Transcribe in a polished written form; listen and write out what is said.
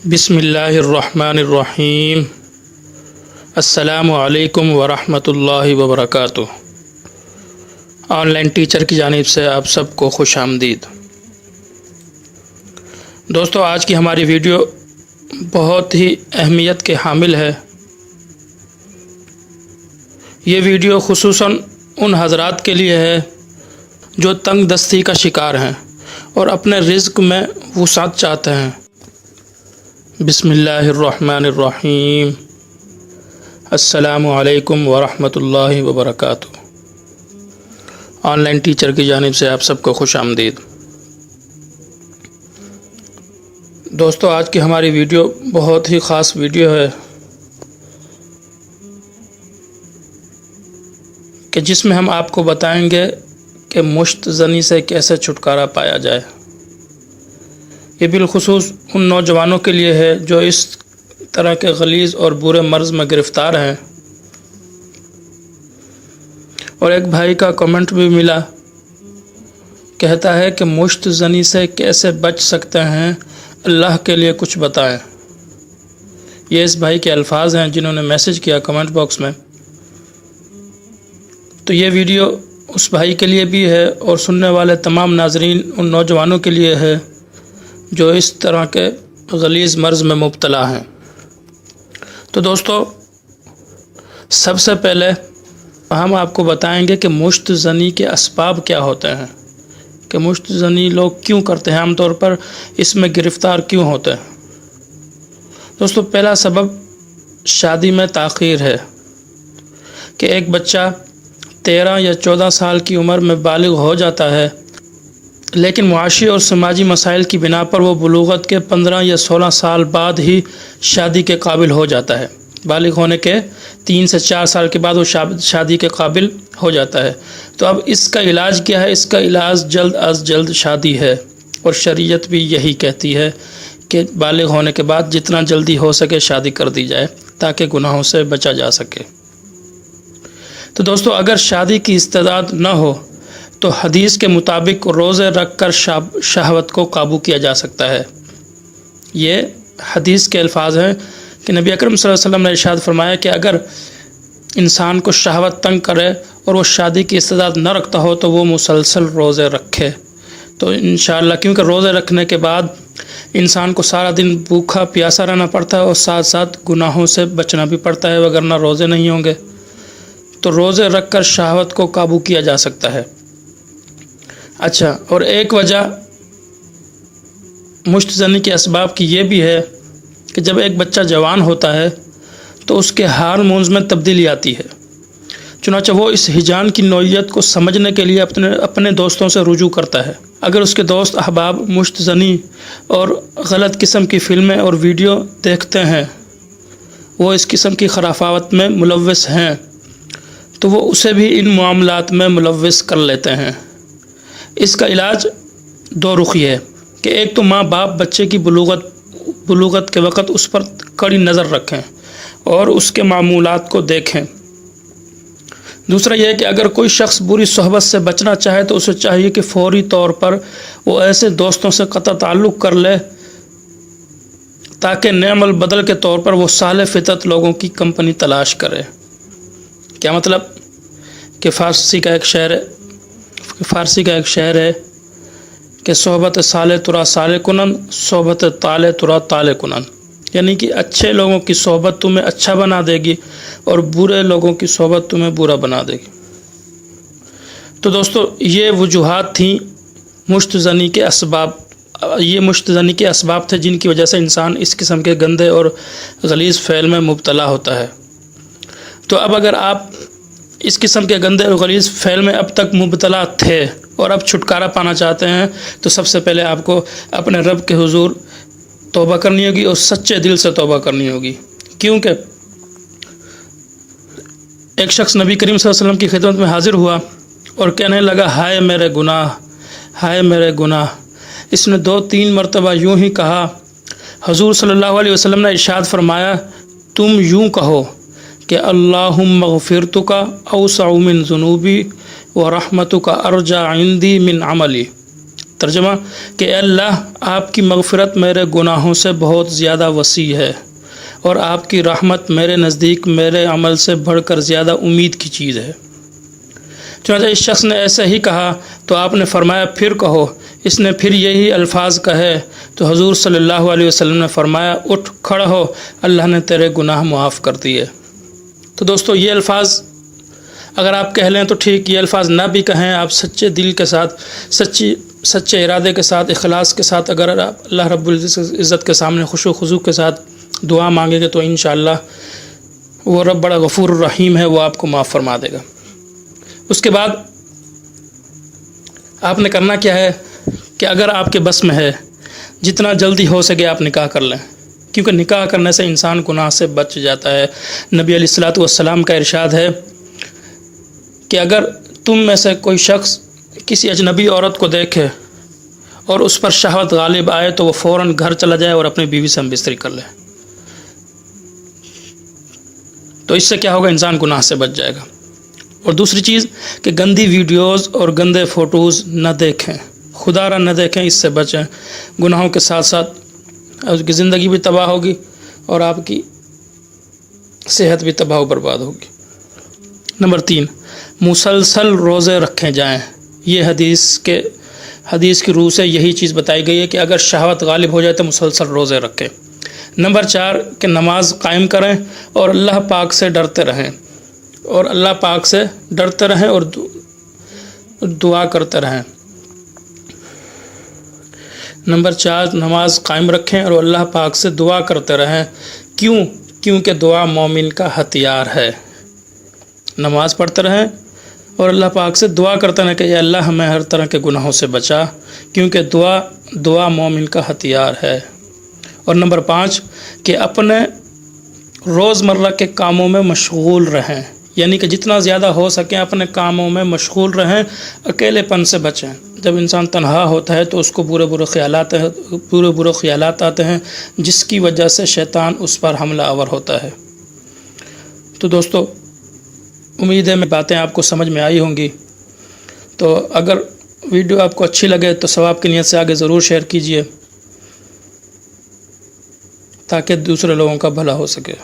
बिस्मिल्लाहिर्रहमानिर्रहीम। अस्सलामु अलैकुम वरहमतुल्लाहि वबरकातुह। ऑनलाइन टीचर की जानिब से आप सबको खुश आमदीद। दोस्तों, आज की हमारी वीडियो बहुत ही अहमियत के हामिल है। ये वीडियो खुसूसन उन हज़रात के लिए है जो तंग दस्ती का शिकार हैं और अपने रिज़्क़ में वुसाअत चाहते हैं। बिस्मिल्लाहिर्रहमानिर्रहीम। अस्सलामु अलैकुम वरहमतुल्लाहि वबरकातुह। ऑनलाइन टीचर की जानिब से आप सबको खुश आमदीद। दोस्तों, आज की हमारी वीडियो बहुत ही ख़ास वीडियो है कि जिसमें हम आपको बताएंगे कि मुश्तज़नी से कैसे छुटकारा पाया जाए। ये बिलखुसूस उन नौजवानों के लिए है जो इस तरह के गलीज़ और बुरे मर्ज़ में गिरफ़्तार हैं। और एक भाई का कमेंट भी मिला, कहता है कि मुश्तज़नी से कैसे बच सकते हैं, अल्लाह के लिए कुछ बताएं। ये इस भाई के अल्फाज हैं जिन्होंने मैसेज किया कमेंट बॉक्स में। तो ये वीडियो उस भाई के लिए भी है और सुनने वाले तमाम नाज़रीन उन नौजवानों के लिए है जो इस तरह के गलीज़ मर्ज़ में मुब्तला हैं। तो दोस्तों, सबसे पहले हम आपको बताएंगे कि मुश्तज़नी के असबाब क्या होते हैं, कि मुश्तज़नी लोग क्यों करते हैं, आमतौर पर इसमें गिरफ़्तार क्यों होते हैं। दोस्तों, पहला सबब शादी में ताख़ीर है कि एक बच्चा 13 या 14 साल की उम्र में बालिग़ हो जाता है, लेकिन मुआशी और समाजी मसाइल की बिना पर वो बुलूगत के 15 या 16 साल बाद ही शादी के काबिल हो जाता है। बालिग़ होने के 3 से 4 साल के बाद वो शादी के काबिल हो जाता है। तो अब इसका इलाज क्या है? इसका इलाज जल्द अज जल्द शादी है और शरीयत भी यही कहती है कि बालिग़ होने के बाद जितना जल्दी हो सके शादी कर दी जाए ताकि गुनाहों से बचा जा सके। तो दोस्तों, अगर शादी की इस्तेदाद न हो तो हदीस के मुताबिक रोज़े रख कर शहवत को काबू किया जा सकता है। ये हदीस के अल्फाज हैं कि नबी अकरम सल्लल्लाहु अलैहि वसल्लम ने इरशाद फरमाया कि अगर इंसान को शहवत तंग करे और वो शादी की इस्तेदाद न रखता हो तो वो मुसलसल रोज़े रखे तो इंशाअल्लाह, क्योंकि रोज़े रखने के बाद इंसान को सारा दिन भूखा प्यासा रहना पड़ता है और साथ साथ गुनाहों से बचना भी पड़ता है, वगरना रोज़े नहीं होंगे। तो रोज़े रख कर शहवत को काबू किया जा सकता है। अच्छा, और एक वजह मुश्तज़नी के असबाब की ये भी है कि जब एक बच्चा जवान होता है तो उसके हार्मोन्स में तब्दीली आती है। चुनांचे वो इस हिजान की नौइयत को समझने के लिए अपने दोस्तों से रुजू करता है। अगर उसके दोस्त अहबाब मुश्तज़नी और गलत किस्म की फ़िल्में और वीडियो देखते हैं, वो इस किस्म की खराफावत में मुलव्वस हैं, तो वो उसे भी इन मामलात में मुलव्वस कर लेते हैं। इसका इलाज दो रुखी है कि एक तो माँ बाप बच्चे की बुलूगत के वक़्त उस पर कड़ी नज़र रखें और उसके मामूलात को देखें। दूसरा यह है कि अगर कोई शख्स बुरी सोहबत से बचना चाहे तो उसे चाहिए कि फ़ौरी तौर पर वो ऐसे दोस्तों से क़त्अ ताल्लुक़ कर ले ताकि नेमल बदल के तौर पर वो साले फितरत लोगों की कंपनी तलाश करे। क्या मतलब कि फ़ारसी का एक शेर है कि सोहबत साले तुरा साले कुनन, सोहबत ताले तुरा ताले कुनन, यानी कि अच्छे लोगों की सोहबत तुम्हें अच्छा बना देगी और बुरे लोगों की सोहबत तुम्हें बुरा बना देगी। तो दोस्तों, ये वजूहात थी मुश्तज़नी के असबाब। ये मुश्तज़नी के असबाब थे जिनकी वजह से इंसान इस किस्म के गंदे और गलीज़ फ़ेल में मुब्तला होता है। तो अब अगर आप इस किस्म के गंदे और गलीज़ फ़ेल में अब तक मुब्तला थे और अब छुटकारा पाना चाहते हैं तो सबसे पहले आपको अपने रब के हुजूर तौबा करनी होगी और सच्चे दिल से तौबा करनी होगी। क्योंकि एक शख्स नबी करीम सल्लल्लाहु अलैहि वसल्लम की खिदमत में हाजिर हुआ और कहने लगा, हाय मेरे गुनाह, हाय मेरे गुनाह। इसने 2-3 मरतबा यूँ ही कहा। हुजूर सल्लल्लाहु अलैहि वसल्लम ने इरशाद फरमाया, तुम यूँ कहो कि अल्लाहुम्मा गफ़िरतुका औसअ मिन ज़ुनूबी व रहमतुका अर्जा इंदी मिन अमली। ترجمہ کہ اے اللہ آپ کی مغفرت میرے گناہوں سے بہت زیادہ وسیع ہے اور آپ کی رحمت میرے نزدیک میرے عمل سے بڑھ کر زیادہ امید کی چیز ہے۔ چنانچہ اس شخص نے ایسا ہی کہا تو آپ نے فرمایا پھر کہو۔ اس نے پھر یہی الفاظ کہے تو حضور صلی اللہ علیہ وسلم نے فرمایا اٹھ کھڑا ہو، اللہ نے تیرے گناہ معاف کر دیے۔ تو دوستو یہ الفاظ اگر آپ کہہ لیں تو ٹھیک، یہ الفاظ نہ بھی کہیں، آپ سچے دل کے ساتھ، سچے ارادے کے ساتھ، اخلاص کے ساتھ اگر آپ اللہ رب العزت کے سامنے خشوع و خضوع کے ساتھ دعا مانگیں گے تو انشاءاللہ وہ رب بڑا غفور الرحیم ہے، وہ آپ کو معاف فرما دے گا۔ اس کے بعد آپ نے کرنا کیا ہے کہ اگر آپ کے بس میں ہے جتنا جلدی ہو سکے آپ نکاح کر لیں، کیونکہ نکاح کرنے سے انسان گناہ سے بچ جاتا ہے۔ نبی علیہ الصلوۃ والسلام کا ارشاد ہے کہ اگر تم میں سے کوئی شخص کسی اجنبی عورت کو دیکھے اور اس پر شہوت غالب آئے تو وہ فوراً گھر چلا جائے اور اپنی بیوی سے ہم بستری کر لے، تو اس سے کیا ہوگا، انسان گناہ سے بچ جائے گا۔ اور دوسری چیز کہ گندی ویڈیوز اور گندے فوٹوز نہ دیکھیں، خدا را نہ دیکھیں، اس سے بچیں۔ گناہوں کے ساتھ ساتھ اس کی زندگی بھی تباہ ہوگی اور آپ کی صحت بھی تباہ و برباد ہوگی۔ نمبر 3، مسلسل روزے رکھے جائیں۔ یہ حدیث کی روح سے یہی چیز بتائی گئی ہے کہ اگر شہوت غالب ہو جائے تو مسلسل روزے رکھیں۔ نمبر 4 کہ نماز قائم کریں اور اللہ پاک سے ڈرتے رہیں، اور دعا کرتے رہیں۔ نمبر 4 نماز قائم رکھیں اور اللہ پاک سے دعا کرتے رہیں۔ کیونکہ دعا مومن کا ہتھیار ہے۔ نماز پڑھتے رہیں اور اللہ پاک سے دعا کرتے رہیں کہ اے اللہ ہمیں ہر طرح کے گناہوں سے بچا، کیونکہ دعا مومن کا ہتھیار ہے۔ اور نمبر 5 کہ اپنے روزمرہ کے کاموں میں مشغول رہیں، یعنی کہ جتنا زیادہ ہو سکیں اپنے کاموں میں مشغول رہیں، اکیلے پن سے بچیں۔ جب انسان تنہا ہوتا ہے تو اس کو برے خیالات آتے ہیں، جس کی وجہ سے شیطان اس پر حملہ آور ہوتا ہے۔ تو دوستو امید ہے میری باتیں آپ کو سمجھ میں آئی ہوں گی۔ تو اگر ویڈیو آپ کو اچھی لگے تو ثواب کی نیت سے آگے ضرور شیئر کیجیے تاکہ دوسرے لوگوں کا بھلا ہو سکے۔